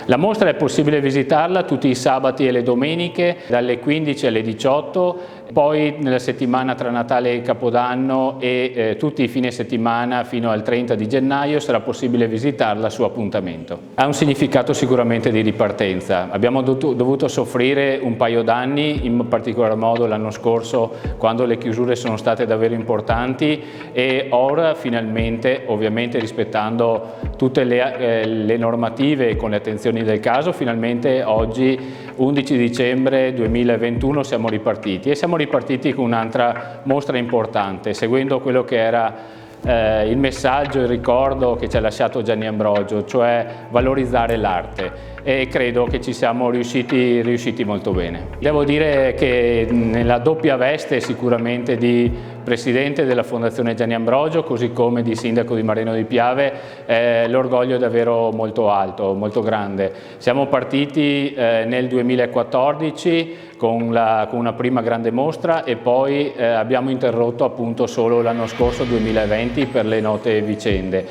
La mostra è possibile visitarla tutti i sabati e le domeniche dalle 15 alle 18, poi nella settimana tra Natale e Capodanno e tutti i fine settimana fino al 30 di gennaio sarà possibile visitarla su appuntamento. Ha un significato sicuramente di ripartenza. Abbiamo dovuto soffrire un paio d'anni, in particolar modo l'anno scorso quando le chiusure sono state davvero importanti, e ora finalmente, ovviamente rispettando tutte le normative e con le attenzioni del caso, finalmente oggi 11 dicembre 2021 siamo ripartiti, e siamo ripartiti con un'altra mostra importante, seguendo quello che era il messaggio, il ricordo che ci ha lasciato Gianni Ambrogio, cioè valorizzare l'arte, e credo che ci siamo riusciti molto bene. Devo dire che nella doppia veste sicuramente di Presidente della Fondazione Gianni Ambrogio, così come di Sindaco di Mareno di Piave, l'orgoglio è davvero molto alto, molto grande. Siamo partiti nel 2014 con una prima grande mostra, e poi abbiamo interrotto appunto solo l'anno scorso 2020 per le note vicende.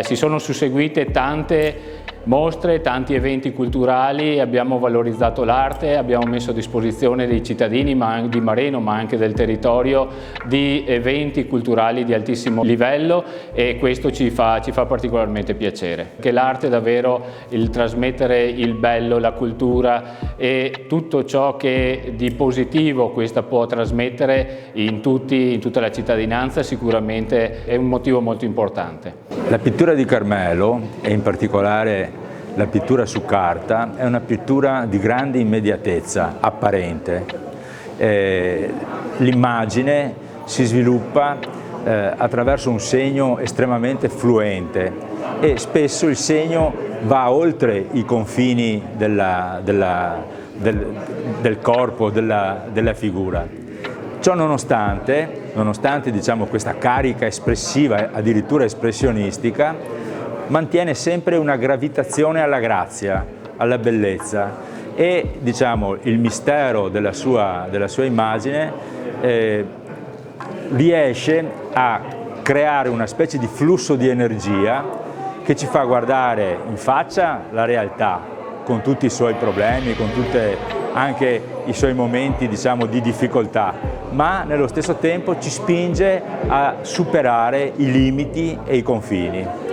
Si sono susseguite tante mostre, tanti eventi culturali, abbiamo valorizzato l'arte, abbiamo messo a disposizione dei cittadini di Mareno ma anche del territorio di eventi culturali di altissimo livello, e questo ci fa particolarmente piacere. Che l'arte davvero, il trasmettere il bello, la cultura e tutto ciò che di positivo questa può trasmettere in tutta la cittadinanza, sicuramente è un motivo molto importante. La pittura di Carmelo, e in particolare la pittura su carta, è una pittura di grande immediatezza apparente. L'immagine si sviluppa attraverso un segno estremamente fluente, e spesso il segno va oltre i confini del corpo, della figura. Ciò nonostante diciamo, questa carica espressiva, addirittura espressionistica, mantiene sempre una gravitazione alla grazia, alla bellezza, e diciamo, il mistero della sua immagine riesce a creare una specie di flusso di energia che ci fa guardare in faccia la realtà, con tutti i suoi problemi, con tutti anche i suoi momenti diciamo, di difficoltà, ma nello stesso tempo ci spinge a superare i limiti e i confini.